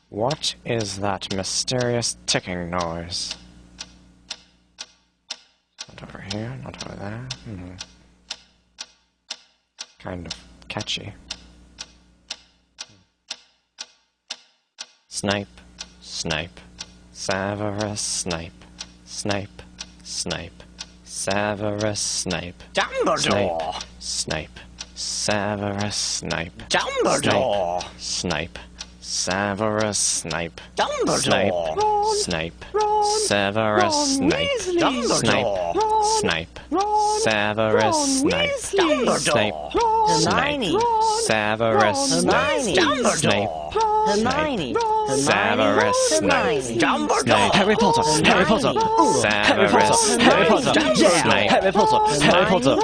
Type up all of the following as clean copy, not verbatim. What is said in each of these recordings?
What is that mysterious ticking noise? Not over here, not over there. Kind of catchy. Snipe, snipe, Severus Snape, Snape, Snape, Severus Snape. Dumbledore! Snape, Severus Snape. Dumbledore! Snape, Severus Snape. Dumbledore! Snape, Ron, Severus Ron Snape. Weasley. Snape, Ron, Snape, Ron, Severus Ron Snape. Weasley. Snape, Ron, Snape, Ron, Severus Ron, Snape. Dumbledore. Snape, Hermione. Severus Snape. Dumbledore! Harry Potter. Harry Potter. Harry Potter. Harry Potter. Yeah. Harry Potter. Harry Potter.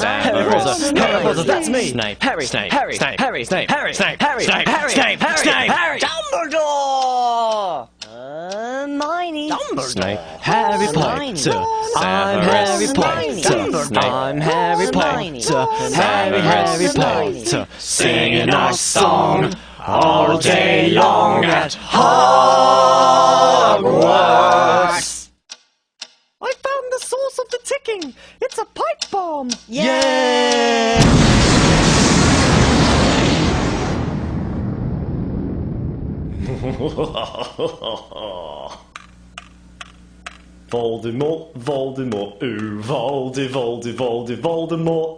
Harry Potter. Harry Potter. That's me. Snape. Harry. Snape. Harry. Snape. Harry. Snape. Harry. Snape. Harry. Snape. Harry. Snape. Harry. Harry. Dumbledore! Hermione. Snape. Harry Hermione. Potter. I'm Harry Potter. I'm Harry Potter. Harry Potter. Singing our song all day long at Hogwarts. I found the source of the ticking! It's a pipe bomb! Yeah. Voldemort, Voldemort, ooh, Voldemort.